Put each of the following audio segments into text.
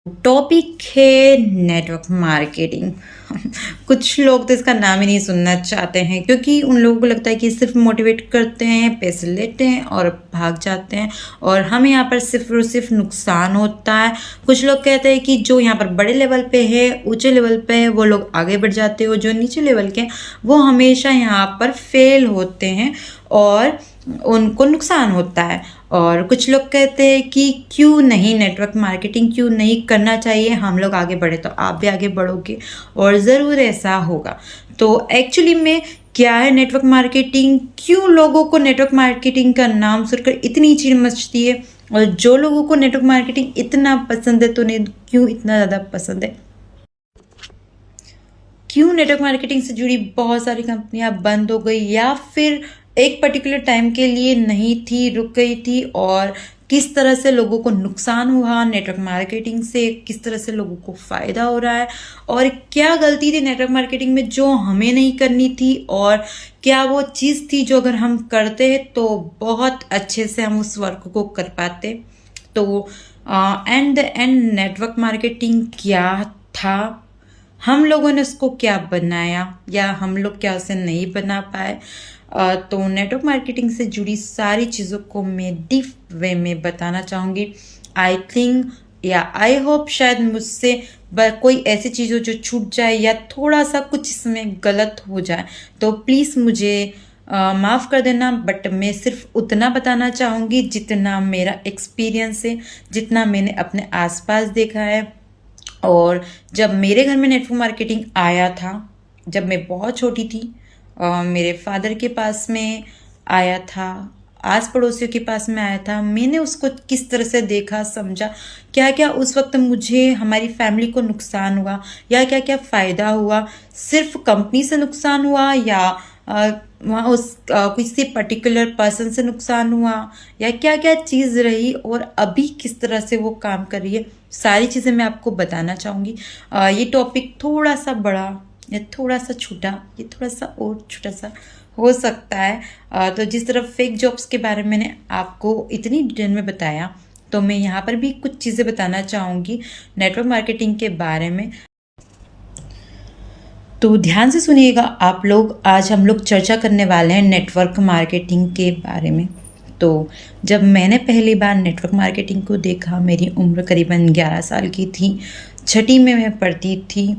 Topic है network marketing. कुछ लोग तो इसका नाम ही नहीं सुनना चाहते हैं क्योंकि उन लोगों को लगता है कि सिर्फ मोटिवेट करते हैं, पैसे लेते हैं और भाग जाते हैं और हमें यहाँ पर सिर्फ और सिर्फ नुकसान होता है। कुछ लोग कहते हैं कि जो यहाँ पर बड़े लेवल पे है, ऊंचे लेवल पे है, वो लोग आगे बढ़ जाते हैं, जो नीचे लेवल के हैं वो हमेशा यहाँ पर फेल होते हैं और उनको नुकसान होता है। और कुछ लोग कहते हैं कि क्यों नहीं नेटवर्क मार्केटिंग क्यों नहीं करना चाहिए, हम लोग आगे बढ़े तो आप भी आगे बढ़ोगे और ज़रूर ऐसा होगा। तो एक्चुअली में क्या है नेटवर्क मार्केटिंग, क्यों लोगों को नेटवर्क मार्केटिंग का नाम सुनकर इतनी चीड़ मचती है और जो लोगों को नेटवर्क मार्केटिंग इतना पसंद है तो उन्हें क्यों इतना ज़्यादा पसंद है। क्यों नेटवर्क मार्केटिंग से जुड़ी बहुत सारी कंपनियां बंद हो गई या फिर एक पर्टिकुलर टाइम के लिए नहीं थी, रुक गई थी, और किस तरह से लोगों को नुकसान हुआ नेटवर्क मार्केटिंग से, किस तरह से लोगों को फ़ायदा हो रहा है और क्या गलती थी नेटवर्क मार्केटिंग में जो हमें नहीं करनी थी और क्या वो चीज़ थी जो अगर हम करते तो बहुत अच्छे से हम उस वर्क को कर पाते। तो and the end network marketing क्या था, हम लोगों ने उसको क्या बनाया या हम लोग क्या उसे नहीं बना पाए। तो नेटवर्क मार्केटिंग से जुड़ी सारी चीज़ों को मैं डीप वे में बताना चाहूँगी। आई थिंक या आई होप शायद मुझसे कोई ऐसी चीज़ हो जो छूट जाए या थोड़ा सा कुछ इसमें गलत हो जाए तो प्लीज़ मुझे माफ़ कर देना। बट मैं सिर्फ उतना बताना चाहूँगी जितना मेरा एक्सपीरियंस है, जितना मैंने अपने आसपास देखा है। और जब मेरे घर में नेटवर्क मार्केटिंग आया था, जब मैं बहुत छोटी थी, मेरे फादर के पास में आया था, आस पड़ोसियों के पास में आया था, मैंने उसको किस तरह से देखा, समझा, क्या क्या उस वक्त मुझे हमारी फैमिली को नुकसान हुआ या क्या क्या फ़ायदा हुआ, सिर्फ कंपनी से नुकसान हुआ या वहाँ उस किसी पर्टिकुलर पर्सन से नुकसान हुआ या क्या क्या चीज़ रही और अभी किस तरह से वो काम कर रही है, सारी चीज़ें मैं आपको बताना चाहूँगी। ये टॉपिक थोड़ा सा बड़ा या थोड़ा सा छोटा, ये थोड़ा सा और छोटा सा हो सकता है। तो जिस तरह फेक जॉब्स के बारे में मैंने आपको इतनी डिटेल में बताया तो मैं यहाँ पर भी कुछ चीज़ें बताना चाहूँगी नेटवर्क मार्केटिंग के बारे में। तो ध्यान से सुनिएगा आप लोग, आज हम लोग चर्चा करने वाले हैं नेटवर्क मार्केटिंग के बारे में। तो जब मैंने पहली बार नेटवर्क मार्केटिंग को देखा, मेरी उम्र करीबन 11 साल की थी, छठी में मैं पढ़ती थी।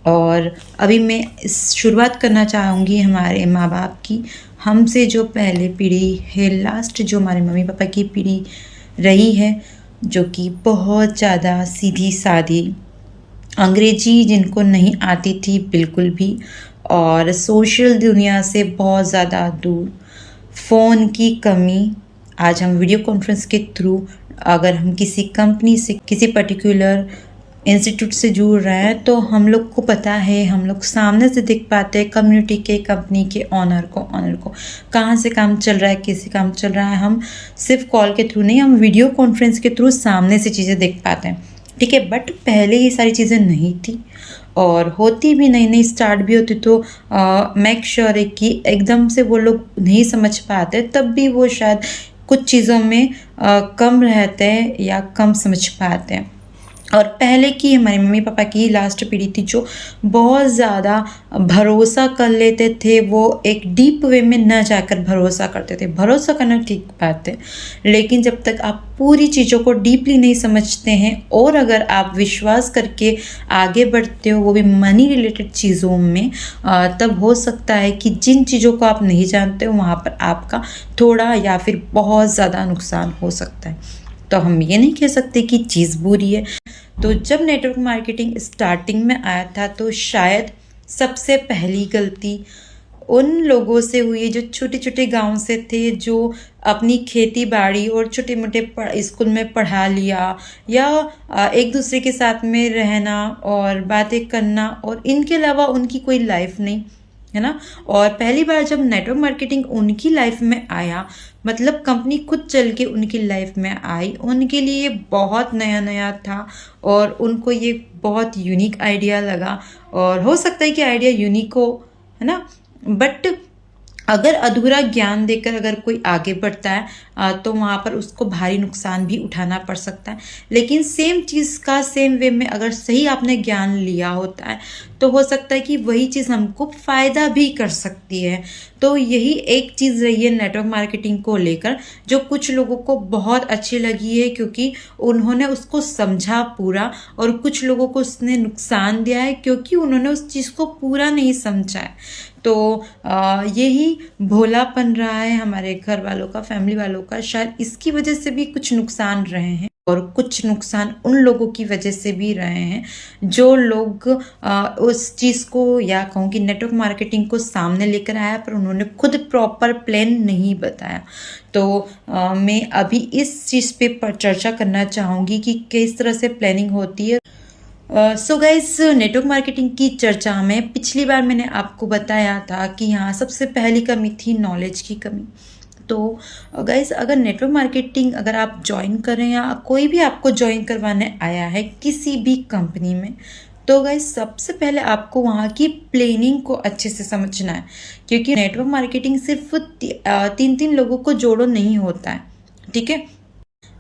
और अभी मैं इस शुरुआत करना चाहूँगी हमारे माँ बाप की, हमसे जो पहले पीढ़ी है, लास्ट जो हमारे मम्मी पापा की पीढ़ी रही है, जो कि बहुत ज़्यादा सीधी सादी, अंग्रेजी जिनको नहीं आती थी बिल्कुल भी, और सोशल दुनिया से बहुत ज़्यादा दूर, फ़ोन की कमी। आज हम वीडियो कॉन्फ्रेंस के थ्रू अगर हम किसी कंपनी से, किसी पर्टिकुलर इंस्टीट्यूट से जुड़ रहे हैं तो हम लोग को पता है, हम लोग सामने से देख पाते हैं कम्युनिटी के, कंपनी के ऑनर को कहाँ से काम चल रहा है, कैसे काम चल रहा है। हम सिर्फ कॉल के थ्रू नहीं, हम वीडियो कॉन्फ्रेंस के थ्रू सामने से चीज़ें देख पाते हैं, ठीक है। बट पहले ये सारी चीज़ें नहीं थी और होती भी नहीं स्टार्ट भी होती तो मेक श्योर है कि एकदम से वो लोग नहीं समझ पाते, तब भी वो शायद कुछ चीज़ों में कम रहते हैं या कम समझ पाते हैं। और पहले की हमारे मम्मी पापा की लास्ट पीढ़ी थी जो बहुत ज़्यादा भरोसा कर लेते थे, वो एक डीप वे में न जाकर भरोसा करते थे। भरोसा करना ठीक बात है, लेकिन जब तक आप पूरी चीज़ों को डीपली नहीं समझते हैं और अगर आप विश्वास करके आगे बढ़ते हो, वो भी मनी रिलेटेड चीज़ों में, तब हो सकता है कि जिन चीज़ों को आप नहीं जानते हो वहाँ पर आपका थोड़ा या फिर बहुत ज़्यादा नुकसान हो सकता है। तो हम ये नहीं कह सकते कि चीज़ बुरी है। तो जब नेटवर्क मार्केटिंग स्टार्टिंग में आया था तो शायद सबसे पहली गलती उन लोगों से हुई जो छोटे छोटे गांव से थे, जो अपनी खेती बाड़ी और छोटे मोटे स्कूल में पढ़ा लिया या एक दूसरे के साथ में रहना और बातें करना और इनके अलावा उनकी कोई लाइफ नहीं, है ना। और पहली बार जब नेटवर्क मार्केटिंग उनकी लाइफ में आया, मतलब कंपनी खुद चल के उनकी लाइफ में आई, उनके लिए बहुत नया नया था और उनको ये बहुत यूनिक आइडिया लगा। और हो सकता है कि आइडिया यूनिक हो, है ना, बट अगर अधूरा ज्ञान देकर अगर कोई आगे बढ़ता है तो वहाँ पर उसको भारी नुकसान भी उठाना पड़ सकता है। लेकिन सेम चीज़ का सेम वे में अगर सही आपने ज्ञान लिया होता है तो हो सकता है कि वही चीज़ हमको फ़ायदा भी कर सकती है। तो यही एक चीज़ रही है नेटवर्क मार्केटिंग को लेकर, जो कुछ लोगों को बहुत अच्छी लगी है क्योंकि उन्होंने उसको समझा पूरा, और कुछ लोगों को उसने नुकसान दिया है क्योंकि उन्होंने उस चीज़ को पूरा नहीं समझा है। तो यही भोलापन रहा है हमारे घर वालों का, फैमिली वालों का, शायद इसकी वजह से भी कुछ नुकसान रहे हैं, और कुछ नुकसान उन लोगों की वजह से भी रहे हैं जो लोग उस चीज़ को, या कहूँ कि नेटवर्क मार्केटिंग को सामने लेकर आया पर उन्होंने खुद प्रॉपर प्लान नहीं बताया। तो मैं अभी इस चीज़ पे चर्चा करना चाहूँगी कि किस तरह से प्लानिंग होती है। सो गाइस, नेटवर्क मार्केटिंग की चर्चा में पिछली बार मैंने आपको बताया था कि यहाँ सबसे पहली कमी थी नॉलेज की कमी। तो गाइस, अगर नेटवर्क मार्केटिंग अगर आप ज्वाइन करें या कोई भी आपको ज्वाइन करवाने आया है किसी भी कंपनी में, तो गाइस सबसे पहले आपको वहाँ की प्लानिंग को अच्छे से समझना है, क्योंकि नेटवर्क मार्केटिंग सिर्फ 3 लोगों को जोड़ो नहीं होता है। ठीक है,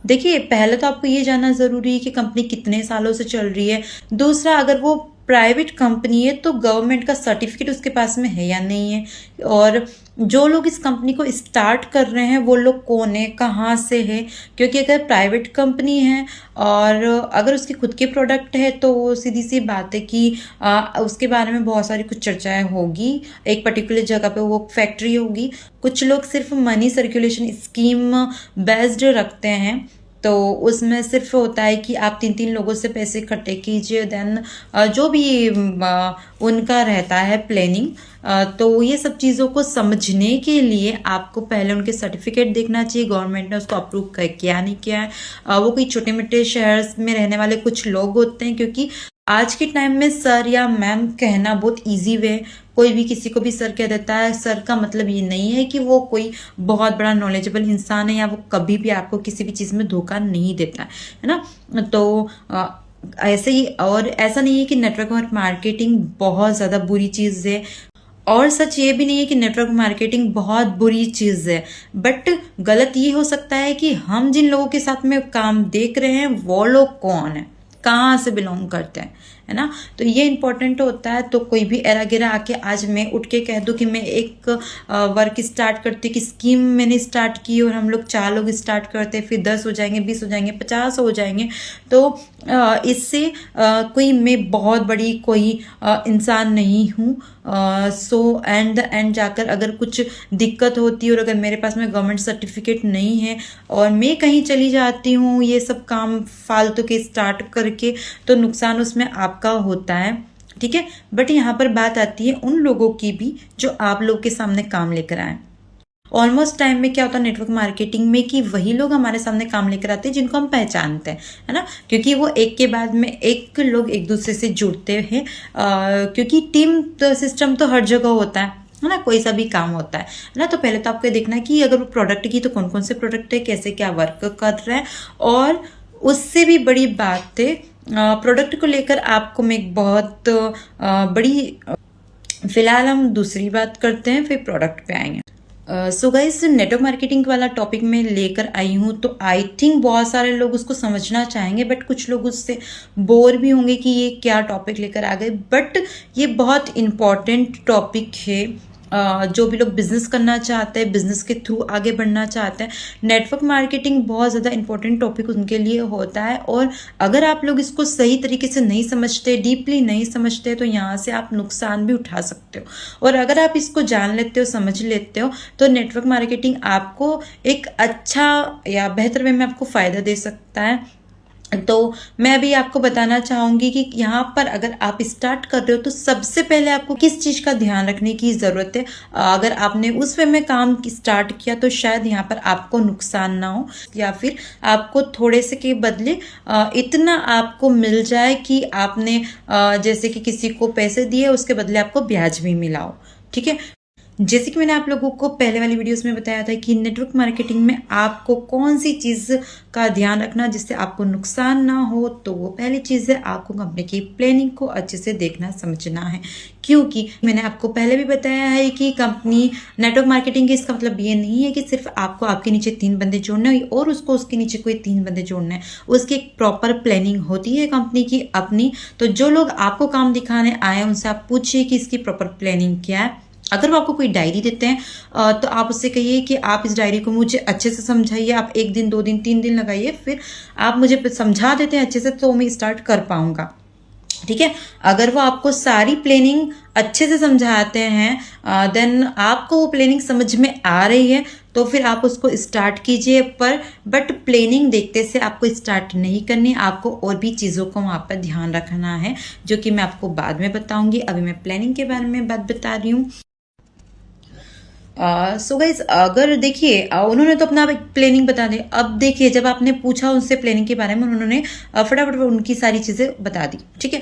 देखिए पहले तो आपको ये जानना ज़रूरी है कि कंपनी कितने सालों से चल रही है। दूसरा, अगर वो प्राइवेट कंपनी है तो गवर्नमेंट का सर्टिफिकेट उसके पास में है या नहीं है, और जो लोग इस कंपनी को स्टार्ट कर रहे हैं वो लोग कौन है, कहाँ से है। क्योंकि अगर प्राइवेट कंपनी है और अगर उसकी खुद के प्रोडक्ट है तो वो सीधी सी बात है कि उसके बारे में बहुत सारी कुछ चर्चाएं होगी, एक पर्टिकुलर जगह पे वो फैक्ट्री होगी। कुछ लोग सिर्फ मनी सर्कुलेशन स्कीम बेस्ड रखते हैं, तो उसमें सिर्फ होता है कि आप 3 लोगों से पैसे इकट्ठे कीजिए, देन जो भी उनका रहता है प्लानिंग। तो ये सब चीज़ों को समझने के लिए आपको पहले उनके सर्टिफिकेट देखना चाहिए, गवर्नमेंट ने उसको अप्रूव किया नहीं किया है। वो कोई छोटे मोटे शहर में रहने वाले कुछ लोग होते हैं, क्योंकि आज के टाइम में सर या मैम कहना बहुत इजी वे, कोई भी किसी को भी सर कह देता है। सर का मतलब ये नहीं है कि वो कोई बहुत बड़ा नॉलेजेबल इंसान है या वो कभी भी आपको किसी भी चीज़ में धोखा नहीं देता है ना। तो ऐसे ही, और ऐसा नहीं है कि नेटवर्क मार्केटिंग बहुत ज़्यादा बुरी चीज़ है, और सच ये भी नहीं है कि नेटवर्क मार्केटिंग बहुत बुरी चीज़ है। बट गलत ये हो सकता है कि हम जिन लोगों के साथ में काम देख रहे हैं वो लोग कौन है, कहाँ से बिलोंग करते हैं, है ना। तो ये इंपॉर्टेंट होता है। तो कोई भी एरा गिरा आके आज मैं उठ के कह दूं कि मैं एक वर्क स्टार्ट करती कि स्कीम मैंने स्टार्ट की और हम लोग 4 लोग स्टार्ट करते, फिर 10 हो जाएंगे, 20 हो जाएंगे, 50 हो जाएंगे, तो इससे कोई मैं बहुत बड़ी कोई इंसान नहीं हूँ। सो एंड द एंड जाकर अगर कुछ दिक्कत होती है और अगर मेरे पास में गवर्नमेंट सर्टिफिकेट नहीं है और मैं कहीं चली जाती हूँ ये सब काम फालतू के स्टार्ट करके, तो नुकसान उसमें आपका होता है। ठीक है, बट यहाँ पर बात आती है उन लोगों की भी जो आप लोग के सामने काम लेकर आए। ऑलमोस्ट टाइम में क्या होता है नेटवर्क मार्केटिंग में कि वही लोग हमारे सामने काम लेकर आते हैं जिनको हम पहचानते हैं, है ना, क्योंकि वो एक के बाद में एक लोग एक दूसरे से जुड़ते हैं। क्योंकि टीम सिस्टम तो हर जगह होता है ना, कोई सा भी काम होता है ना। तो पहले तो आपको देखना है कि अगर वो प्रोडक्ट की तो कौन कौन से प्रोडक्ट है, कैसे क्या वर्क कर रहे हैं, और उससे भी बड़ी बात है प्रोडक्ट को लेकर आपको मैं एक बहुत बड़ी, फिलहाल हम दूसरी बात करते हैं फिर प्रोडक्ट पे आएंगे। सो गाइस, नेटवर्क मार्केटिंग वाला टॉपिक में लेकर आई हूँ, तो आई थिंक बहुत सारे लोग उसको समझना चाहेंगे, बट कुछ लोग उससे बोर भी होंगे कि ये क्या टॉपिक लेकर आ गए। बट ये बहुत इम्पॉर्टेंट टॉपिक है। जो भी लोग बिजनेस करना चाहते हैं, बिजनेस के थ्रू आगे बढ़ना चाहते हैं, नेटवर्क मार्केटिंग बहुत ज़्यादा इंपॉर्टेंट टॉपिक उनके लिए होता है। और अगर आप लोग इसको सही तरीके से नहीं समझते, डीपली नहीं समझते, तो यहाँ से आप नुकसान भी उठा सकते हो। और अगर आप इसको जान लेते हो, समझ लेते हो, तो नेटवर्क मार्केटिंग आपको एक अच्छा या बेहतर वे में आपको फ़ायदा दे सकता है। तो मैं अभी आपको बताना चाहूँगी कि यहाँ पर अगर आप स्टार्ट कर रहे हो तो सबसे पहले आपको किस चीज़ का ध्यान रखने की ज़रूरत है। अगर आपने उस वे में काम स्टार्ट किया तो शायद यहाँ पर आपको नुकसान ना हो, या फिर आपको थोड़े से के बदले इतना आपको मिल जाए कि आपने जैसे कि किसी को पैसे दिए उसके बदले आपको ब्याज भी मिला हो। ठीक है, जैसे कि मैंने आप लोगों को पहले वाली वीडियोस में बताया था कि नेटवर्क मार्केटिंग में आपको कौन सी चीज़ का ध्यान रखना जिससे आपको नुकसान ना हो, तो वो पहली चीज़ है आपको कंपनी की प्लानिंग को अच्छे से देखना समझना है। क्योंकि मैंने आपको पहले भी बताया है कि कंपनी नेटवर्क मार्केटिंग की इसका मतलब ये नहीं है कि सिर्फ आपको आपके नीचे 3 बंदे जोड़ने हैं और उसको उसके नीचे कोई 3 बंदे जोड़ने हैं। उसकी एक प्रॉपर प्लानिंग होती है कंपनी की अपनी। तो जो लोग आपको काम दिखाने आए उनसे आप पूछिए कि इसकी प्रॉपर प्लानिंग क्या है। अगर वो आपको कोई डायरी देते हैं तो आप उससे कहिए कि आप इस डायरी को मुझे अच्छे से समझाइए। आप 1 दिन 2 दिन 3 दिन लगाइए, फिर आप मुझे समझा देते हैं अच्छे से तो मैं स्टार्ट कर पाऊंगा। ठीक है, अगर वो आपको सारी प्लानिंग अच्छे से समझाते हैं देन आपको वो प्लानिंग समझ में आ रही है तो फिर आप उसको स्टार्ट कीजिए। बट प्लानिंग देखते से आपको स्टार्ट नहीं करनी, आपको और भी चीज़ों को वहाँ पर ध्यान रखना है जो कि मैं आपको बाद में बताऊंगी। अभी मैं प्लानिंग के बारे में बात बता रही हूँ। सो गाइज, अगर देखिए उन्होंने तो अपना प्लानिंग बता दी। अब देखिए जब आपने पूछा उनसे प्लानिंग के बारे में उन्होंने फटाफट उनकी सारी चीज़ें बता दी। ठीक है,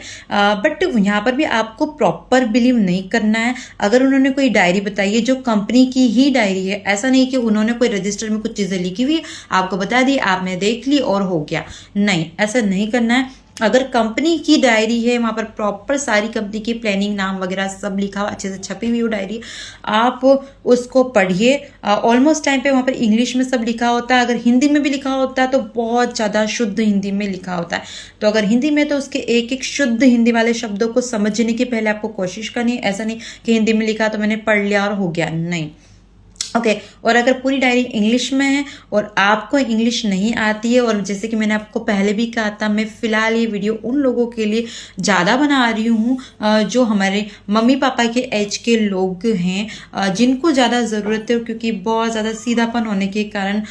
बट यहाँ पर भी आपको प्रॉपर बिलीव नहीं करना है। अगर उन्होंने कोई डायरी बताई है जो कंपनी की ही डायरी है, ऐसा नहीं कि उन्होंने कोई रजिस्टर में कुछ चीज़ें लिखी हुई है आपको बता दी, आपने देख ली और हो गया, नहीं, ऐसा नहीं करना है। अगर कंपनी की डायरी है वहाँ पर प्रॉपर सारी कंपनी की प्लानिंग नाम वगैरह सब लिखा हुआ अच्छे से छपी हुई हो डायरी, आप उसको पढ़िए। ऑलमोस्ट टाइम पे वहाँ पर इंग्लिश में सब लिखा होता है, अगर हिंदी में भी लिखा होता है तो बहुत ज़्यादा शुद्ध हिंदी में लिखा होता है। तो अगर हिंदी में तो उसके एक एक शुद्ध हिंदी वाले शब्दों को समझने की पहले आपको कोशिश करनी है। ऐसा नहीं कि हिंदी में लिखा तो मैंने पढ़ लिया और हो गया, नहीं। ओके, और अगर पूरी डायरी इंग्लिश में है और आपको इंग्लिश नहीं आती है, और जैसे कि मैंने आपको पहले भी कहा था, मैं फ़िलहाल ये वीडियो उन लोगों के लिए ज़्यादा बना रही हूँ जो हमारे मम्मी पापा के एज के लोग हैं, जिनको ज़्यादा ज़रूरत है, क्योंकि बहुत ज़्यादा सीधापन होने के कारण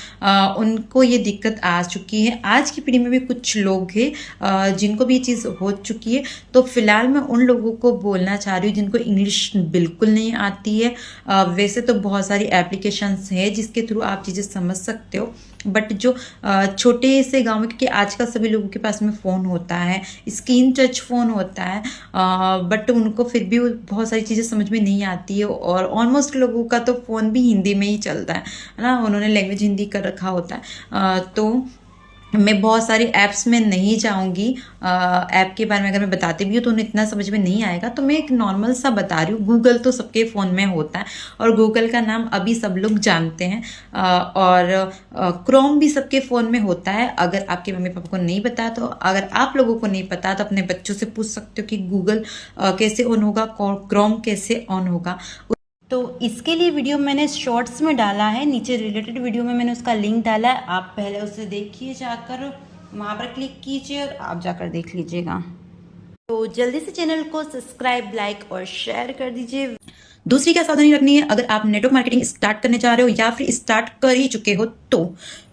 उनको ये दिक्कत आ चुकी है। आज की पीढ़ी में भी कुछ लोग हैं जिनको भी ये चीज़ हो चुकी है। तो फिलहाल मैं उन लोगों को बोलना चाह रही हूँ जिनको इंग्लिश बिल्कुल नहीं आती है। वैसे तो बहुत सारी एप्लीकेशंस है जिसके थ्रू आप चीज़ें समझ सकते हो, बट जो छोटे से गांव में, क्योंकि आजकल सभी लोगों के पास में फ़ोन होता है, स्क्रीन टच फ़ोन होता है, बट उनको फिर भी बहुत सारी चीज़ें समझ में नहीं आती है। और ऑलमोस्ट लोगों का तो फ़ोन भी हिंदी में ही चलता है ना, उन्होंने लैंग्वेज हिंदी कर रखा होता है। तो मैं बहुत सारी ऐप्स में नहीं जाऊंगी। ऐप के बारे में अगर मैं बताती भी हूँ तो उन्हें इतना समझ में नहीं आएगा, तो मैं एक नॉर्मल सा बता रही हूँ। गूगल तो सबके फ़ोन में होता है और गूगल का नाम अभी सब लोग जानते हैं, और क्रोम भी सबके फ़ोन में होता है। अगर आपके मम्मी पापा को नहीं पता, तो अगर आप लोगों को नहीं पता तो अपने बच्चों से पूछ सकते हो कि गूगल कैसे ऑन होगा, क्रोम कैसे ऑन होगा। तो इसके लिए वीडियो मैंने शॉर्ट्स में डाला है, नीचे रिलेटेड वीडियो में मैंने उसका लिंक डाला है, आप पहले उसे देखिए, जाकर वहाँ पर क्लिक कीजिए और आप जाकर देख लीजिएगा। तो जल्दी से चैनल को सब्सक्राइब, लाइक और शेयर कर दीजिए। दूसरी क्या सावधानी रखनी है अगर आप नेटवर्क मार्केटिंग स्टार्ट करने जा रहे हो या फिर स्टार्ट कर ही चुके हो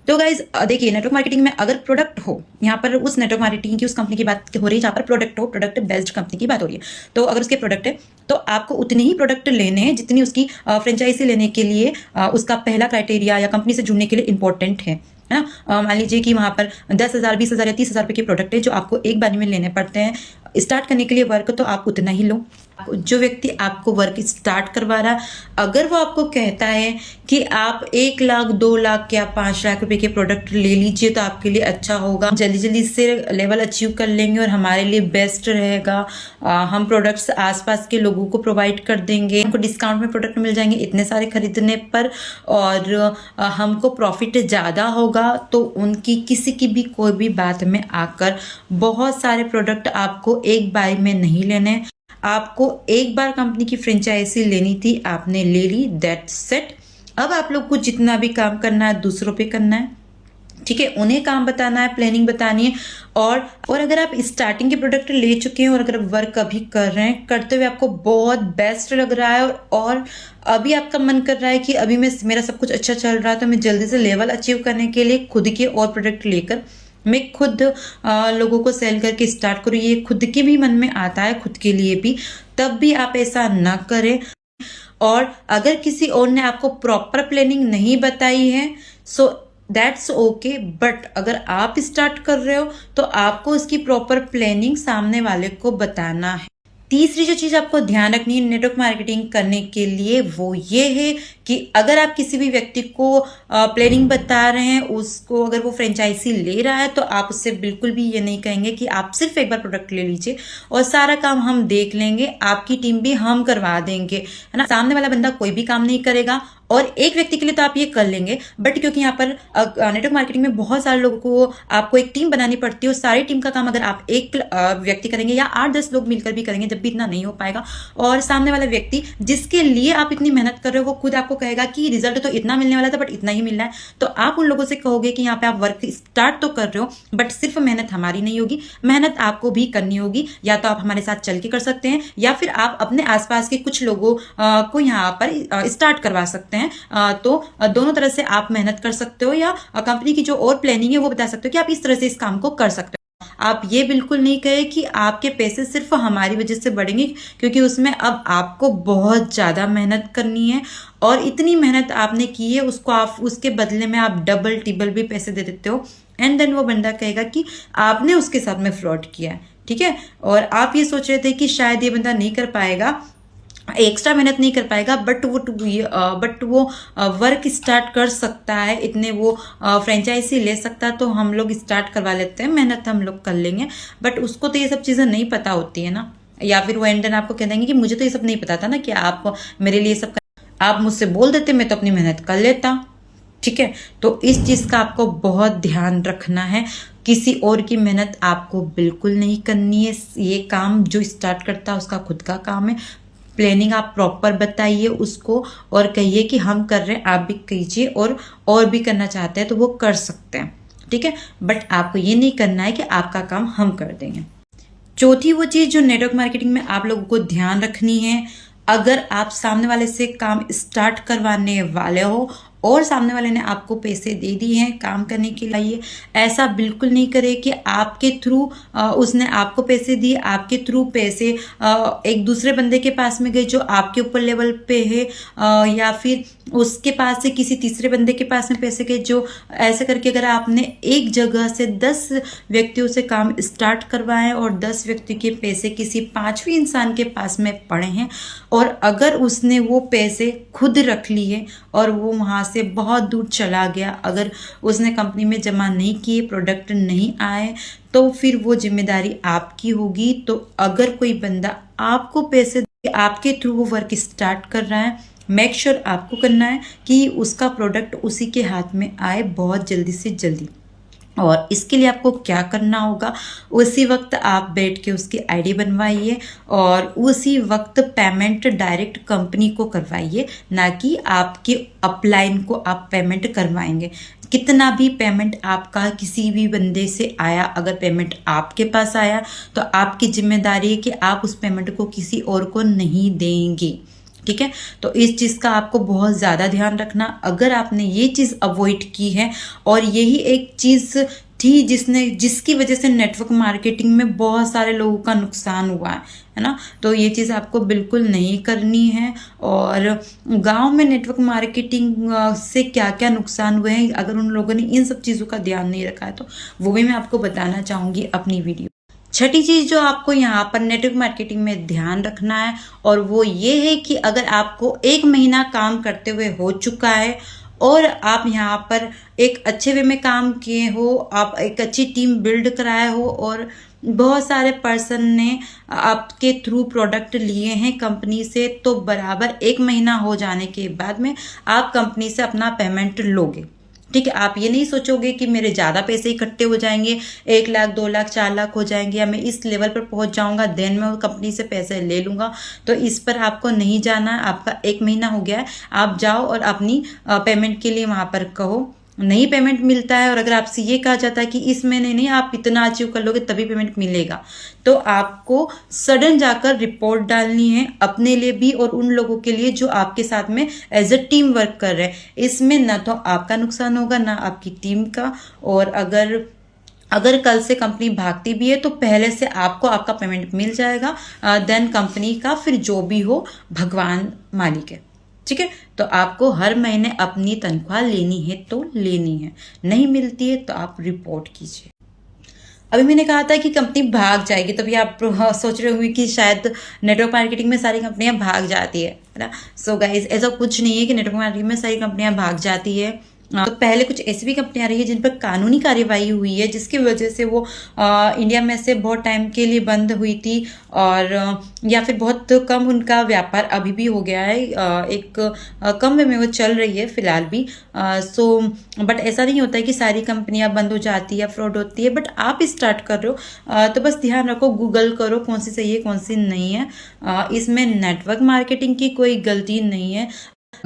तो गाइज देखिए, नेटवर्क मार्केटिंग में अगर प्रोडक्ट हो, यहाँ पर उस नेटवर्क मार्केटिंग की उस कंपनी की बात हो रही है जहाँ पर प्रोडक्ट हो, प्रोडक्ट बेस्ड कंपनी की बात हो रही है। तो अगर उसके प्रोडक्ट है तो आपको उतने ही प्रोडक्ट लेने हैं जितनी उसकी फ्रेंचाइजी लेने के लिए उसका पहला क्राइटेरिया या कंपनी से जुड़ने के लिए इंपॉर्टेंट है ना। मान लीजिए कि वहाँ पर 10,000, 20,000 या 30,000 रुपये के प्रोडक्ट है जो आपको एक बार में लेने पड़ते हैं। स्टार्ट करने के लिए वर्क तो आप उतना ही लो। जो व्यक्ति आपको वर्क स्टार्ट करवा रहा, अगर वो आपको कहता है कि आप 1 लाख, 2 लाख या 5 लाख रुपए के प्रोडक्ट ले लीजिए तो आपके लिए अच्छा होगा, जल्दी जल्दी से लेवल अचीव कर लेंगे और हमारे लिए बेस्ट रहेगा, हम प्रोडक्ट्स आसपास के लोगों को प्रोवाइड कर देंगे, हमको डिस्काउंट में प्रोडक्ट मिल जाएंगे इतने सारे खरीदने पर, और हमको प्रॉफिट ज़्यादा होगा, तो उनकी किसी की भी कोई भी बात में आकर बहुत सारे प्रोडक्ट आपको एक बार में नहीं लेने। आपको एक बार कंपनी की फ्रेंचाइजी लेनी थी, आपने ले ली, दैट्स सेट। अब आप लोग को जितना भी काम करना है दूसरों पे करना है, ठीक है, उन्हें काम बताना है, प्लानिंग बतानी है। और अगर आप स्टार्टिंग के प्रोडक्ट ले चुके हैं और अगर वर्क अभी कर रहे हैं, करते हुए आपको बहुत बेस्ट लग रहा है और अभी आपका मन कर रहा है कि अभी मेरा सब कुछ अच्छा चल रहा है, तो मैं जल्दी से लेवल अचीव करने के लिए खुद के और प्रोडक्ट लेकर मैं खुद लोगों को सेल करके स्टार्ट करूँ, ये खुद के भी मन में आता है, खुद के लिए भी, तब भी आप ऐसा ना करें। और अगर किसी और ने आपको प्रॉपर प्लानिंग नहीं बताई है सो दैट्स ओके, बट अगर आप स्टार्ट कर रहे हो तो आपको उसकी प्रॉपर प्लानिंग सामने वाले को बताना है। तीसरी जो चीज़ आपको ध्यान रखनी है नेटवर्क मार्केटिंग करने के लिए वो ये है कि अगर आप किसी भी व्यक्ति को प्लानिंग बता रहे हैं, उसको अगर वो फ्रेंचाइजी ले रहा है तो आप उससे बिल्कुल भी ये नहीं कहेंगे कि आप सिर्फ एक बार प्रोडक्ट ले लीजिए और सारा काम हम देख लेंगे, आपकी टीम भी हम करवा देंगे, है ना। सामने वाला बंदा कोई भी काम नहीं करेगा और एक व्यक्ति के लिए तो आप ये कर लेंगे, बट क्योंकि यहाँ पर नेटवर्क मार्केटिंग में बहुत सारे लोगों को आपको एक टीम बनानी पड़ती है और सारी टीम का काम अगर आप एक व्यक्ति करेंगे या 8-10 लोग मिलकर भी करेंगे जब भी इतना नहीं हो पाएगा। और सामने वाला व्यक्ति जिसके लिए आप इतनी मेहनत कर रहे हो वो खुद आपको कहेगा कि रिजल्ट तो इतना मिलने वाला था बट इतना ही मिलना है, तो आप उन लोगों से कहोगे कि यहाँ पे आप वर्क स्टार्ट तो कर रहे हो बट सिर्फ मेहनत हमारी नहीं होगी, मेहनत आपको भी करनी होगी। या तो आप हमारे साथ चल के कर सकते हैं या फिर आप अपने आसपास के कुछ लोगों को यहाँ पर स्टार्ट करवा सकते हैं। तो दोनों तरह से आप मेहनत कर सकते हो या कंपनी की जो और प्लानिंग है वो बता सकते हो कि आप इस तरह से इस काम को कर सकते हो। आप ये बिल्कुल नहीं कहे कि आपके पैसे सिर्फ हमारी वजह से बढ़ेंगे, क्योंकि उसमें अब आपको बहुत ज़्यादा मेहनत करनी है और इतनी मेहनत आपने की है उसको आप उसके बदले में आप डबल टिबल भी पैसे दे देते हो एंड देन वो बंदा कहेगा कि आपने उसके साथ में फ्रॉड किया है, ठीक है। और आप ये सोच रहे थे कि शायद ये बंदा नहीं कर पाएगा, एक्स्ट्रा मेहनत नहीं कर पाएगा, बट वो वर्क स्टार्ट कर सकता है, इतने वो फ्रेंचाइजी ले सकता है, तो हम लोग स्टार्ट करवा लेते हैं, मेहनत हम लोग कर लेंगे। बट उसको तो ये सब चीज़ें नहीं पता होती है ना, या फिर वो एंड आपको कह देंगे कि मुझे तो ये सब नहीं पता था ना कि आप मेरे लिए सब आप मुझसे बोल देते, मैं तो अपनी मेहनत कर लेता, ठीक है। तो इस चीज़ का आपको बहुत ध्यान रखना है, किसी और की मेहनत आपको बिल्कुल नहीं करनी है। ये काम जो स्टार्ट करता है उसका खुद का काम है। प्लानिंग आप प्रॉपर बताइए उसको और कहिए कि हम कर रहे हैं, आप भी कीजिए, और भी करना चाहते हैं तो वो कर सकते हैं, ठीक है। बट आपको ये नहीं करना है कि आपका काम हम कर देंगे। चौथी वो चीज़ जो नेटवर्क मार्केटिंग में आप लोगों को ध्यान रखनी है, अगर आप सामने वाले से काम स्टार्ट करवाने वाले हो और सामने वाले ने आपको पैसे दे दिए हैं काम करने के लिए, ऐसा बिल्कुल नहीं करे कि आपके थ्रू उसने आपको पैसे दिए, आपके थ्रू पैसे एक दूसरे बंदे के पास में गए जो आपके ऊपर लेवल पे है, या फिर उसके पास से किसी तीसरे बंदे के पास में पैसे गए जो, ऐसे करके अगर आपने एक जगह से 10 व्यक्तियों से काम स्टार्ट करवाए और 10 व्यक्ति के पैसे किसी 5वें इंसान के पास में पड़े हैं और अगर उसने वो पैसे खुद रख लिए और वो वहाँ से बहुत दूर चला गया, अगर उसने कंपनी में जमा नहीं किए, प्रोडक्ट नहीं आए, तो फिर वो जिम्मेदारी आपकी होगी। तो अगर कोई बंदा आपको पैसे दे आपके थ्रू वो वर्क स्टार्ट कर रहा है, मेक श्योर आपको करना है कि उसका प्रोडक्ट उसी के हाथ में आए बहुत जल्दी से जल्दी। और इसके लिए आपको क्या करना होगा, उसी वक्त आप बैठ के उसकी आईडी बनवाइए और उसी वक्त पेमेंट डायरेक्ट कंपनी को करवाइए, ना कि आपके अपलाइन को आप पेमेंट करवाएंगे। कितना भी पेमेंट आपका किसी भी बंदे से आया, अगर पेमेंट आपके पास आया तो आपकी जिम्मेदारी है कि आप उस पेमेंट को किसी और को नहीं देंगे, ठीक है। तो इस चीज़ का आपको बहुत ज़्यादा ध्यान रखना। अगर आपने ये चीज़ अवॉइड की है, और यही एक चीज़ थी जिसकी वजह से नेटवर्क मार्केटिंग में बहुत सारे लोगों का नुकसान हुआ है ना, तो ये चीज़ आपको बिल्कुल नहीं करनी है। और गांव में नेटवर्क मार्केटिंग से क्या क्या नुकसान हुए हैं, अगर उन लोगों ने इन सब चीज़ों का ध्यान नहीं रखा है तो वो भी मैं आपको बताना चाहूँगी अपनी वीडियो। छठी चीज़ जो आपको यहाँ पर नेटवर्क मार्केटिंग में ध्यान रखना है, और वो ये है कि अगर आपको 1 महीना काम करते हुए हो चुका है और आप यहाँ पर एक अच्छे वे में काम किए हो, आप एक अच्छी टीम बिल्ड कराए हो और बहुत सारे पर्सन ने आपके थ्रू प्रोडक्ट लिए हैं कंपनी से, तो बराबर 1 महीना हो जाने के बाद में आप कंपनी से अपना पेमेंट लोगे, ठीक है। आप ये नहीं सोचोगे कि मेरे ज़्यादा पैसे इकट्ठे हो जाएंगे, 1 लाख 2 लाख 4 लाख हो जाएंगे, या मैं इस लेवल पर पहुंच जाऊंगा देन मैं कंपनी से पैसे ले लूंगा। तो इस पर आपको नहीं जाना। आपका 1 महीना हो गया है, आप जाओ और अपनी पेमेंट के लिए वहाँ पर कहो। नहीं पेमेंट मिलता है और अगर आपसे ये कहा जाता है कि इस महीने नहीं आप इतना अचीव कर लोगे तभी पेमेंट मिलेगा, तो आपको सडन जाकर रिपोर्ट डालनी है अपने लिए भी और उन लोगों के लिए जो आपके साथ में एज अ टीम वर्क कर रहे हैं। इसमें ना तो आपका नुकसान होगा ना आपकी टीम का, और अगर कल से कंपनी भागती भी है तो पहले से आपको आपका पेमेंट मिल जाएगा, देन कंपनी का फिर जो भी हो भगवान मालिक है, ठीक है। तो आपको हर महीने अपनी तनख्वाह लेनी है तो लेनी है, नहीं मिलती है तो आप रिपोर्ट कीजिए। अभी मैंने कहा था कि कंपनी भाग जाएगी, तो भी आप सोच रहे होंगे कि शायद नेटवर्क मार्केटिंग में सारी कंपनियां भाग जाती है ना। सो गाइस, ऐसा कुछ नहीं है कि नेटवर्क मार्केटिंग में सारी कंपनियां भाग जाती है। तो पहले कुछ ऐसी भी कंपनियां रही है जिन पर कानूनी कार्यवाही हुई है, जिसकी वजह से वो इंडिया में से बहुत टाइम के लिए बंद हुई थी, और या फिर बहुत कम उनका व्यापार अभी भी हो गया है, एक कम वे में वो चल रही है फिलहाल भी। सो बट ऐसा नहीं होता है कि सारी कंपनियां बंद हो जाती है या फ्रॉड होती है। बट आप स्टार्ट कर रहे हो तो बस ध्यान रखो, गूगल करो कौन सी सही है कौन सी नहीं है। इसमें नेटवर्क मार्केटिंग की कोई गलती नहीं है।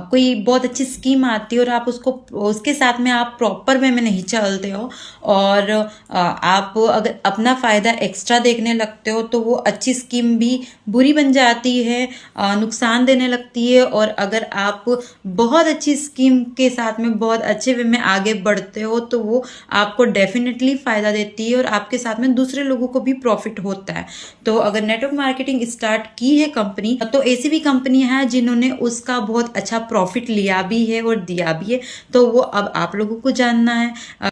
कोई बहुत अच्छी स्कीम आती है और आप उसको उसके साथ में आप प्रॉपर वे में नहीं चलते हो, और आप अगर अपना फ़ायदा एक्स्ट्रा देखने लगते हो तो वो अच्छी स्कीम भी बुरी बन जाती है, नुकसान देने लगती है। और अगर आप बहुत अच्छी स्कीम के साथ में बहुत अच्छे वे में आगे बढ़ते हो तो वो आपको डेफिनेटली फ़ायदा देती है और आपके साथ में दूसरे लोगों को भी प्रॉफिट होता है। तो अगर नेटवर्क मार्केटिंग स्टार्ट की है कंपनी, तो ऐसी भी कंपनी है जिन्होंने उसका बहुत अच्छा प्रॉफिट लिया भी है और दिया भी है। तो वो अब आप लोगों को जानना है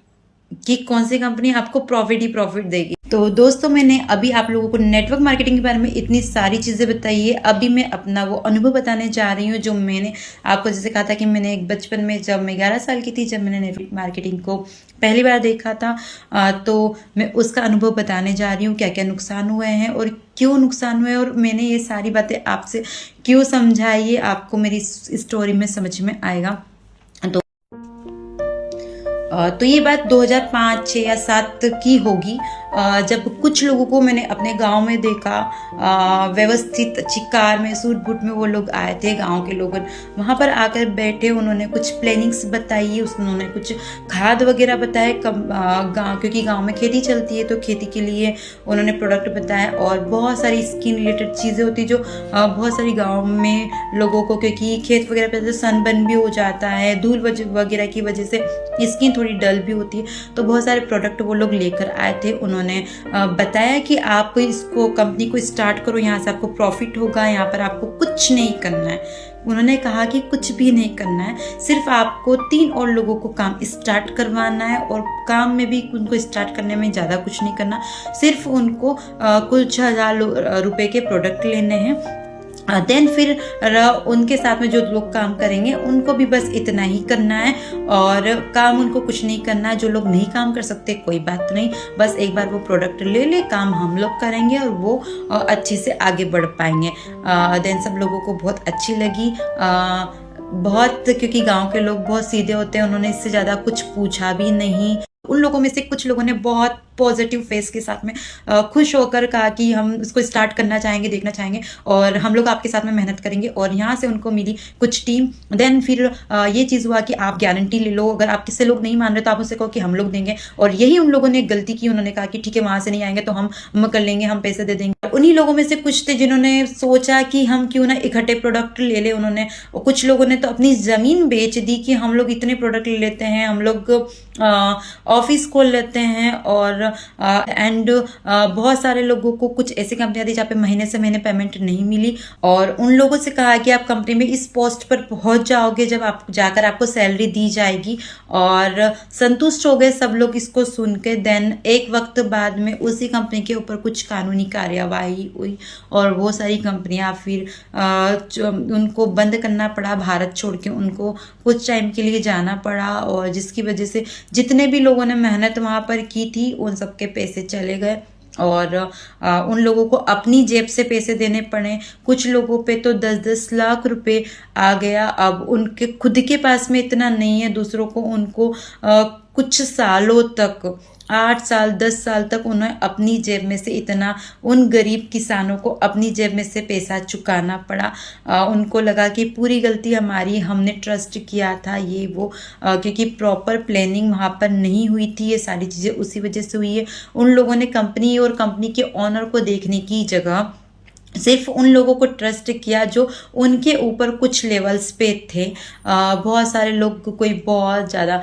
कि कौन सी कंपनी आपको प्रॉफिट ही प्रॉफिट देगी। तो दोस्तों, मैंने अभी आप लोगों को नेटवर्क मार्केटिंग के बारे में इतनी सारी चीज़ें बताई है। अभी मैं अपना वो अनुभव बताने जा रही हूँ जो मैंने आपको जैसे कहा था कि मैंने एक बचपन में, जब मैं 11 साल की थी, जब मैंने नेटवर्क मार्केटिंग को पहली बार देखा था, तो मैं उसका अनुभव बताने जा रही हूँ, क्या क्या नुकसान हुए हैं और क्यों नुकसान हुए, और मैंने ये सारी बातें आपसे क्यों समझाई, ये आपको मेरी स्टोरी में समझ में आएगा। तो ये बात 2005, 6 या 7 की होगी, जब कुछ लोगों को मैंने अपने गांव में देखा, व्यवस्थित अच्छी कार में, सूट बूट में वो लोग आए थे, गांव के लोग वहां पर आकर बैठे, उन्होंने कुछ प्लानिंग्स बताई, उन्होंने कुछ खाद वगैरह बताए, गाँव, क्योंकि गांव में खेती चलती है तो खेती के लिए उन्होंने प्रोडक्ट बताया, और बहुत सारी स्किन रिलेटेड चीज़ें होती जो बहुत सारी गाँव में लोगों को, क्योंकि खेत वगैरह पे सनबर्न भी हो जाता है, धूल वगैरह की वजह से स्किन थोड़ी डल भी होती है, तो बहुत सारे प्रोडक्ट वो लोग लेकर आए थे। उन्होंने बताया कि आप इसको, कंपनी को स्टार्ट करो, यहाँ से आपको प्रॉफिट होगा, यहाँ पर आपको कुछ नहीं करना है। उन्होंने कहा कि कुछ भी नहीं करना है, सिर्फ आपको 3 और लोगों को काम स्टार्ट करवाना है, और काम में भी उनको स्टार्ट करने में ज़्यादा कुछ नहीं करना, सिर्फ उनको कुछ 1000 रुपये के प्रोडक्ट लेने हैं। देन फिर उनके साथ में जो लोग काम करेंगे उनको भी बस इतना ही करना है, और काम उनको कुछ नहीं करना है। जो लोग नहीं काम कर सकते कोई बात नहीं, बस एक बार वो प्रोडक्ट ले ले, काम हम लोग करेंगे और वो अच्छे से आगे बढ़ पाएंगे। देन सब लोगों को बहुत अच्छी लगी, बहुत, क्योंकि गांव के लोग बहुत सीधे होते हैं, उन्होंने इससे ज़्यादा कुछ पूछा भी नहीं। उन लोगों में से कुछ लोगों ने बहुत पॉजिटिव फेस के साथ में खुश होकर कहा कि हम इसको स्टार्ट करना चाहेंगे, देखना चाहेंगे, और हम लोग आपके साथ में मेहनत करेंगे। और यहाँ से उनको मिली कुछ टीम। देन फिर ये चीज़ हुआ कि आप गारंटी ले लो, अगर आप किससे लोग नहीं मान रहे तो आप उससे कहो कि हम लोग देंगे। और यही उन लोगों ने गलती की, उन्होंने कहा कि ठीक है, वहाँ से नहीं आएंगे तो हम कर लेंगे, हम पैसे दे देंगे। उन्हीं लोगों में से कुछ थे जिन्होंने सोचा कि हम क्यों ना इकट्ठे प्रोडक्ट ले ले। उन्होंने, कुछ लोगों ने तो अपनी ज़मीन बेच दी कि हम लोग इतने प्रोडक्ट ले लेते हैं, हम लोग ऑफिस खोल लेते हैं। और बहुत सारे लोगों को कुछ ऐसी कंपनियां दी जहाँ पे महीने से महीने पेमेंट नहीं मिली, और उन लोगों से कहा कि आप कंपनी में इस पोस्ट पर पहुंच जाओगे जब आप जाकर आपको सैलरी दी जाएगी। और संतुष्ट हो गए सब लोग इसको सुन के। देन एक वक्त बाद में उसी कंपनी के ऊपर कुछ कानूनी कार्यवाही हुई, और वो सारी कंपनियां फिर उनको बंद करना पड़ा, भारत छोड़ के उनको कुछ टाइम के लिए जाना पड़ा। और जिसकी वजह से जितने भी लोगों ने मेहनत वहाँ पर की थी उन सबके पैसे चले गए, और उन लोगों को अपनी जेब से पैसे देने पड़े। कुछ लोगों पे तो 10-10 लाख रुपए आ गया। अब उनके खुद के पास में इतना नहीं है, दूसरों को उनको कुछ सालों तक, 8 साल 10 साल तक उन्हें अपनी जेब में से इतना, उन गरीब किसानों को अपनी जेब में से पैसा चुकाना पड़ा। उनको लगा कि पूरी गलती हमारी, हमने ट्रस्ट किया था ये वो, क्योंकि प्रॉपर प्लानिंग वहाँ पर नहीं हुई थी। ये सारी चीज़ें उसी वजह से हुई है। उन लोगों ने कंपनी और कंपनी के ऑनर को देखने की जगह सिर्फ उन लोगों को ट्रस्ट किया जो उनके ऊपर कुछ लेवल्स पे थे। बहुत सारे लोग, कोई बहुत ज़्यादा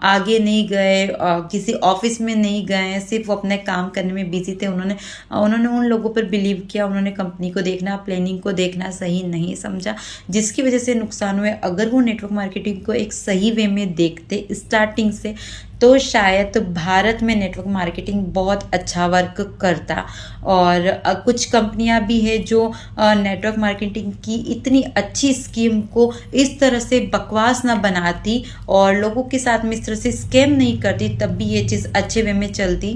आगे नहीं गए, किसी ऑफिस में नहीं गए, सिर्फ वो अपने काम करने में बिजी थे। उन्होंने उन लोगों पर बिलीव किया, उन्होंने कंपनी को देखना, प्लानिंग को देखना सही नहीं समझा, जिसकी वजह से नुकसान हुए। अगर वो नेटवर्क मार्केटिंग को एक सही वे में देखते स्टार्टिंग से, तो शायद भारत में नेटवर्क मार्केटिंग बहुत अच्छा वर्क करता। और कुछ कंपनियां भी है जो नेटवर्क मार्केटिंग की इतनी अच्छी स्कीम को इस तरह से बकवास ना बनाती और लोगों के साथ में इस तरह से स्कैम नहीं करती, तब भी ये चीज़ अच्छे वे में चलती।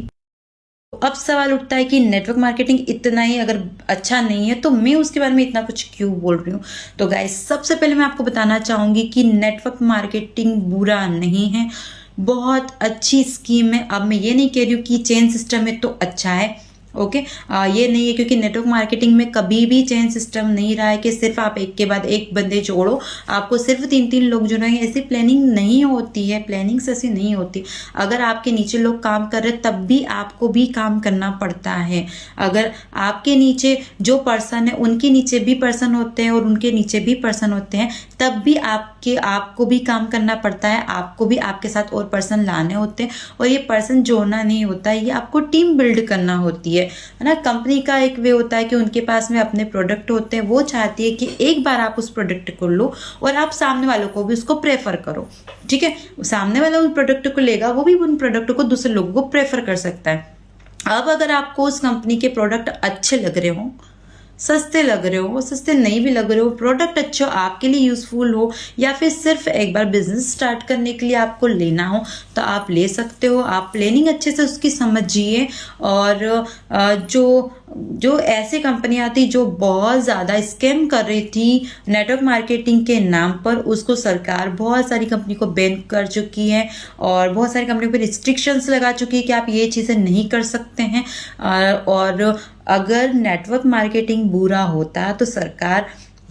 अब सवाल उठता है कि नेटवर्क मार्केटिंग इतना ही अगर अच्छा नहीं है तो मैं उसके बारे में इतना कुछ क्यों बोल रही हूँ। तो गाइस, सबसे पहले मैं आपको बताना चाहूँगी कि नेटवर्क मार्केटिंग बुरा नहीं है, बहुत अच्छी स्कीम है। अब मैं ये नहीं कह रही हूँ कि चेन सिस्टम है तो अच्छा है, ओके। ये नहीं है, क्योंकि नेटवर्क मार्केटिंग में कभी भी चेन सिस्टम नहीं रहा है कि सिर्फ आप एक के बाद एक बंदे जोड़ो, आपको सिर्फ 3-3 लोग जुड़ेंगे, ऐसी प्लानिंग नहीं होती है। प्लानिंग्स ऐसी नहीं होती। अगर आपके नीचे लोग काम कर रहे हैं तब भी आपको भी काम करना पड़ता है। अगर आपके नीचे जो पर्सन है उनके नीचे भी पर्सन होते हैं और उनके नीचे भी पर्सन होते हैं, तब भी आपको भी काम करना पड़ता है। आपको भी आपके साथ और पर्सन लाने होते हैं, और ये पर्सन जोड़ना नहीं होता है, ये आपको टीम बिल्ड करना होती है ना। कंपनी का एक वे होता है कि उनके पास में अपने प्रोडक्ट होते हैं, वो चाहती है कि एक बार आप उस प्रोडक्ट को लो और आप सामने वालों को भी उसको प्रेफर करो, ठीक है। सामने वाला उस प्रोडक्ट को लेगा, वो भी उन प्रोडक्ट को दूसरे लोगों को प्रेफर कर सकता है। अब अगर आपको उस कंपनी के प्रोडक्ट अच्छे लग रहे हो, सस्ते लग रहे हो, सस्ते नहीं भी लग रहे हो, प्रोडक्ट अच्छे हो, आपके लिए यूजफुल हो, या फिर सिर्फ एक बार बिजनेस स्टार्ट करने के लिए आपको लेना हो, तो आप ले सकते हो। आप प्लानिंग अच्छे से उसकी समझिए। और जो ऐसी कंपनियां थी जो बहुत ज़्यादा स्कैम कर रही थी नेटवर्क मार्केटिंग के नाम पर, उसको सरकार बहुत सारी कंपनी को बैन कर चुकी है और बहुत सारी कंपनी पर रिस्ट्रिक्शंस लगा चुकी है कि आप ये चीज़ें नहीं कर सकते हैं। और अगर नेटवर्क मार्केटिंग बुरा होता तो सरकार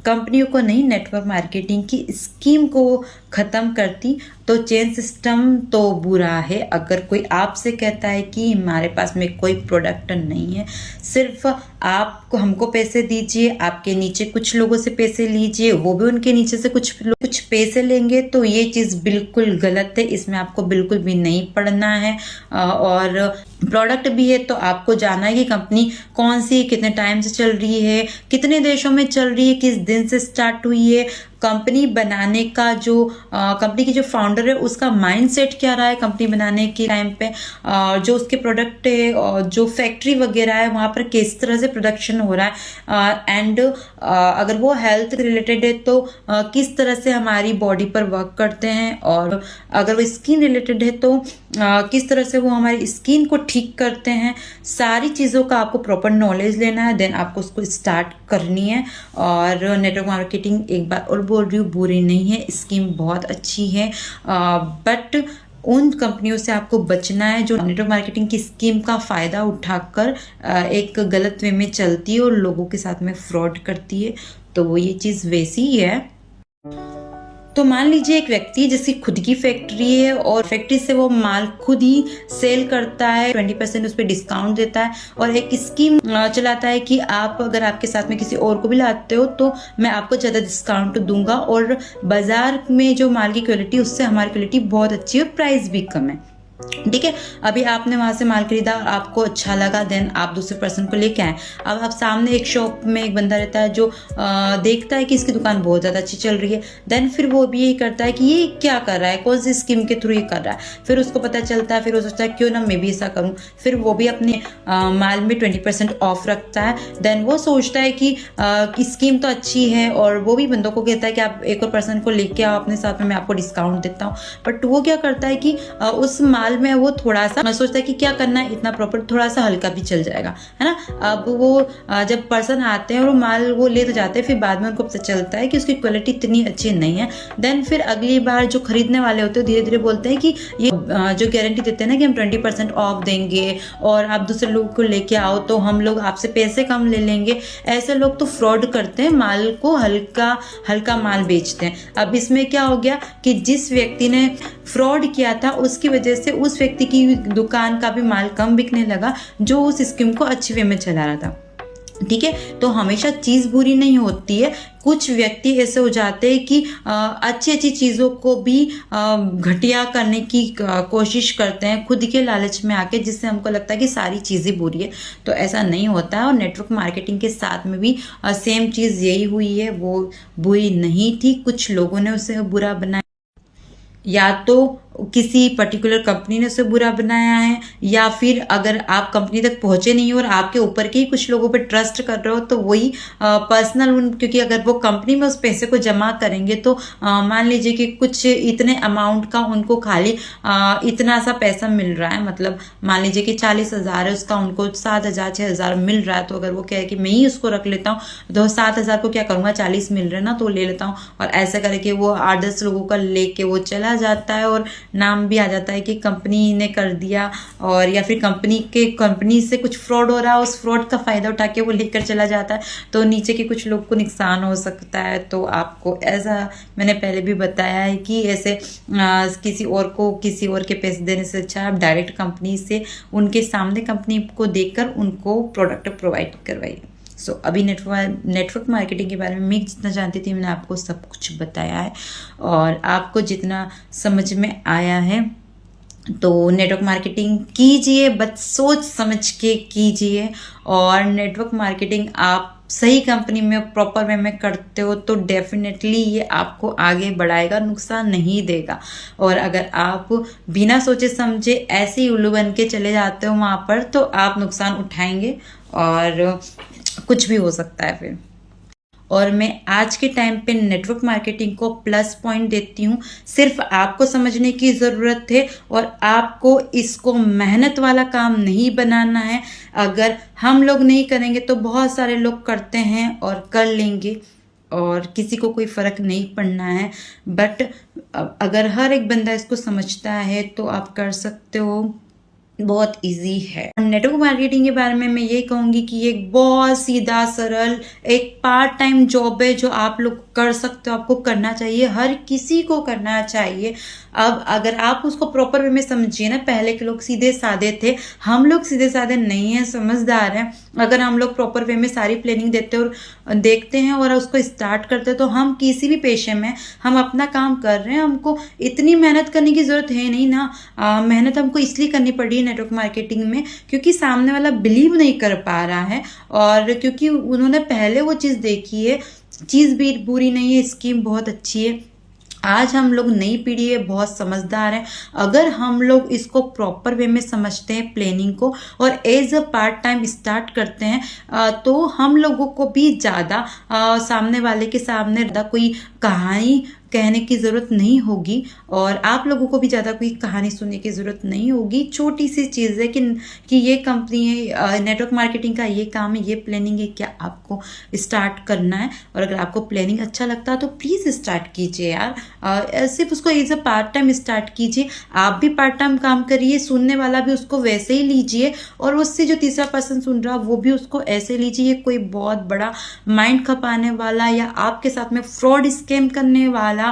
कंपनियों को नहीं, नेटवर्क मार्केटिंग की स्कीम को ख़त्म करती। तो चेन सिस्टम तो बुरा है। अगर कोई आपसे कहता है कि हमारे पास में कोई प्रोडक्ट नहीं है, सिर्फ आपको हमको पैसे दीजिए, आपके नीचे कुछ लोगों से पैसे लीजिए, वो भी उनके नीचे से कुछ पैसे लेंगे, तो ये चीज़ बिल्कुल गलत है। इसमें आपको बिल्कुल भी नहीं पढ़ना है। और प्रोडक्ट भी है तो आपको जाना है कि कंपनी कौन सी, कितने टाइम से चल रही है, कितने देशों में चल रही है, किस दिन से स्टार्ट हुई है, कंपनी बनाने का जो कंपनी की जो फाउंडर है उसका माइंडसेट क्या रहा है कंपनी बनाने के टाइम पे, जो उसके प्रोडक्ट है और जो फैक्ट्री वगैरह है वहाँ पर किस तरह से प्रोडक्शन हो रहा है, एंड अगर वो हेल्थ रिलेटेड है तो किस तरह से हमारी बॉडी पर वर्क करते हैं, और अगर वो स्किन रिलेटेड है तो किस तरह से वो हमारी स्किन को ठीक करते हैं। सारी चीज़ों का आपको प्रॉपर नॉलेज लेना है, देन आपको उसको स्टार्ट करनी है। और नेटवर्क मार्केटिंग, एक बार और बोल रही हूँ, बुरी नहीं है, स्कीम बहुत अच्छी है, बट उन कंपनियों से आपको बचना है जो नेटवर्क मार्केटिंग की स्कीम का फ़ायदा उठाकर एक गलत वे में चलती है और लोगों के साथ में फ्रॉड करती है। तो वो ये चीज़ वैसी ही है। तो मान लीजिए एक व्यक्ति जिसकी खुद की फैक्ट्री है और फैक्ट्री से वो माल खुद ही सेल करता है, 20% उस पर डिस्काउंट देता है और एक स्कीम चलाता है कि आप अगर आपके साथ में किसी और को भी लाते हो तो मैं आपको ज़्यादा डिस्काउंट दूंगा, और बाजार में जो माल की क्वालिटी उससे हमारी क्वालिटी बहुत अच्छी है, प्राइस भी कम है, ठीक है। अभी आपने वहां से माल खरीदा, आपको अच्छा लगा, देन आप दूसरे पर्सन को लेके आए। अब आप सामने एक शॉप में एक बंदा रहता है जो देखता है कि इसकी दुकान बहुत ज़्यादा अच्छी चल रही है, देन फिर वो भी यही करता है कि ये क्या कर रहा है, कौन सी स्कीम के थ्रू ये कर रहा है। फिर उसको पता चलता है, फिर वो सोचता है क्यों ना मैं भी ऐसा करूँ। फिर वो भी अपने माल में 20% ऑफ रखता है। देन वो सोचता है कि स्कीम तो अच्छी है, और वो भी बंदों को कहता है कि आप एक और पर्सन को लेके आओ अपने साथ में, मैं आपको डिस्काउंट देता हूँ। बट वो क्या करता है कि उस माल में वो थोड़ा सा सोचता है कि क्या करना है, इतना प्रॉपर, थोड़ा सा हल्का भी चल जाएगा, है ना। अब वो जब पर्सन आते हैं और वो माल वो ले तो जाते हैं, फिर बाद में उनको पता चलता है कि उसकी क्वालिटी इतनी अच्छी नहीं है। देन फिर अगली बार जो खरीदने वाले होते हैं धीरे धीरे बोलते हैं कि ये जो गारंटी देते हैं ना कि हम 20% ऑफ देंगे और आप दूसरे लोग को लेके आओ तो हम लोग आपसे पैसे कम ले लेंगे। ऐसे लोग तो फ्रॉड करते हैं, माल को हल्का हल्का माल बेचते हैं। अब इसमें क्या हो गया कि जिस व्यक्ति ने फ्रॉड किया था उसकी वजह से उस व्यक्ति की दुकान का भी माल कम बिकने लगा जो उस स्कीम को अच्छे वे में चला रहा था, ठीक है। तो हमेशा चीज़ बुरी नहीं होती है। कुछ व्यक्ति ऐसे हो जाते हैं कि अच्छी अच्छी चीज़ों को भी घटिया करने की कोशिश करते हैं खुद के लालच में आके, जिससे हमको लगता है कि सारी चीज़ें बुरी है। तो ऐसा नहीं होता है। और नेटवर्क मार्केटिंग के साथ में भी सेम चीज़ यही हुई है, वो बुरी नहीं थी, कुछ लोगों ने उसे बुरा बनाया। या तो किसी पर्टिकुलर कंपनी ने उसे बुरा बनाया है, या फिर अगर आप कंपनी तक पहुंचे नहीं हो और आपके ऊपर के ही कुछ लोगों पे ट्रस्ट कर रहे हो, तो वही पर्सनल क्योंकि अगर वो कंपनी में उस पैसे को जमा करेंगे तो मान लीजिए कि कुछ इतने अमाउंट का उनको खाली इतना सा पैसा मिल रहा है, मतलब मान लीजिए कि 40,000 है उसका, उनको 7,000 6,000 मिल रहा है, तो अगर वो कहे कि मैं ही उसको रख लेता हूँ तो 7,000 को क्या करूंगा, 40 मिल रहे हैं ना तो ले लेता हूँ, और ऐसा करके वो 8-10 लोगों का लेके वो चला जाता है और नाम भी आ जाता है कि कंपनी ने कर दिया, और या फिर कंपनी से कुछ फ्रॉड हो रहा है, उस फ्रॉड का फायदा उठा के वो लेकर चला जाता है, तो नीचे के कुछ लोग को नुकसान हो सकता है। तो आपको ऐसा मैंने पहले भी बताया है कि ऐसे किसी और के पैसे देने से अच्छा आप डायरेक्ट कंपनी से उनके सामने कंपनी को देखकर उनको प्रोडक्ट प्रोवाइड करवाइए। अभी नेटवर्क मार्केटिंग के बारे में मैं जितना जानती थी मैंने आपको सब कुछ बताया है, और आपको जितना समझ में आया है तो नेटवर्क मार्केटिंग कीजिए, बस सोच समझ के कीजिए। और नेटवर्क मार्केटिंग आप सही कंपनी में प्रॉपर वे में करते हो तो डेफिनेटली ये आपको आगे बढ़ाएगा, नुकसान नहीं देगा। और अगर आप बिना सोचे समझे ऐसे ही उल्लू बन के चले जाते हो वहाँ पर, तो आप नुकसान उठाएंगे और कुछ भी हो सकता है फिर। और मैं आज के टाइम पे नेटवर्क मार्केटिंग को प्लस पॉइंट देती हूँ, सिर्फ आपको समझने की ज़रूरत है और आपको इसको मेहनत वाला काम नहीं बनाना है। अगर हम लोग नहीं करेंगे तो बहुत सारे लोग करते हैं और कर लेंगे और किसी को कोई फ़र्क नहीं पड़ना है। बट अगर हर एक बंदा इसको समझता है तो आप कर सकते हो, बहुत इजी है। नेटवर्क मार्केटिंग के बारे में मैं ये कहूँगी कि ये एक बहुत सीधा सरल एक पार्ट टाइम जॉब है जो आप लोग कर सकते हो, आपको करना चाहिए, हर किसी को करना चाहिए। अब अगर आप उसको प्रॉपर वे में समझिए ना, पहले के लोग सीधे साधे थे, हम लोग सीधे साधे नहीं हैं, समझदार हैं। अगर हम लोग प्रॉपर वे में सारी प्लानिंग देते और देखते हैं और उसको स्टार्ट करते हैं तो हम किसी भी पेशे में हम अपना काम कर रहे हैं, हमको इतनी मेहनत करने की जरूरत है नहीं ना। मेहनत हमको इसलिए करनी पड़ी नेटवर्क मार्केटिंग में क्योंकि सामने वाला बिलीव नहीं कर पा रहा है, और क्योंकि उन्होंने पहले वो चीज़ देखी है। चीज़ भी बुरी नहीं है, स्कीम बहुत अच्छी है। आज हम लोग नई पीढ़ी है, बहुत समझदार है। अगर हम लोग इसको प्रॉपर वे में समझते हैं प्लानिंग को और as a part time start करते हैं तो हम लोगों को भी ज़्यादा सामने वाले के सामने ज़्यादा कोई कहानी कहने की ज़रूरत नहीं होगी, और आप लोगों को भी ज़्यादा कोई कहानी सुनने की ज़रूरत नहीं होगी। छोटी सी चीज़ है कि ये कंपनी है, नेटवर्क मार्केटिंग का ये काम है, ये प्लानिंग है, क्या आपको स्टार्ट करना है। और अगर आपको प्लानिंग अच्छा लगता है तो प्लीज़ स्टार्ट कीजिए यार, सिर्फ उसको as a part time start कीजिए। आप भी पार्ट टाइम काम करिए, सुनने वाला भी उसको वैसे ही लीजिए, और उससे जो तीसरा पर्सन सुन रहा वो भी उसको ऐसे लीजिए। ये कोई बहुत बड़ा माइंड खपाने वाला या आपके साथ में फ्रॉड स्कैम करने वाला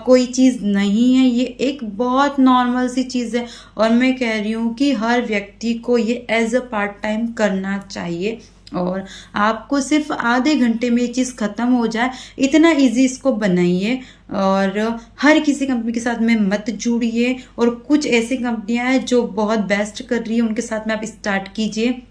कोई चीज़ नहीं है, ये एक बहुत नॉर्मल सी चीज़ है। और मैं कह रही हूँ कि हर व्यक्ति को ये एज अ पार्ट टाइम करना चाहिए, और आपको सिर्फ आधे घंटे में ये चीज़ ख़त्म हो जाए, इतना इजी इसको बनाइए। और हर किसी कंपनी के साथ में मत जुड़िए, और कुछ ऐसी कंपनियां हैं जो बहुत बेस्ट कर रही है, उनके साथ में आप स्टार्ट कीजिए।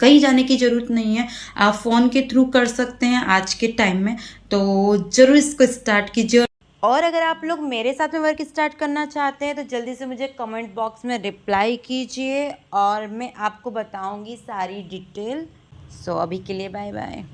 कहीं जाने की ज़रूरत नहीं है, आप फ़ोन के थ्रू कर सकते हैं आज के टाइम में, तो ज़रूर इसको स्टार्ट कीजिए। और अगर आप लोग मेरे साथ में वर्क स्टार्ट करना चाहते हैं तो जल्दी से मुझे कमेंट बॉक्स में रिप्लाई कीजिए और मैं आपको बताऊंगी सारी डिटेल। अभी के लिए बाय बाय।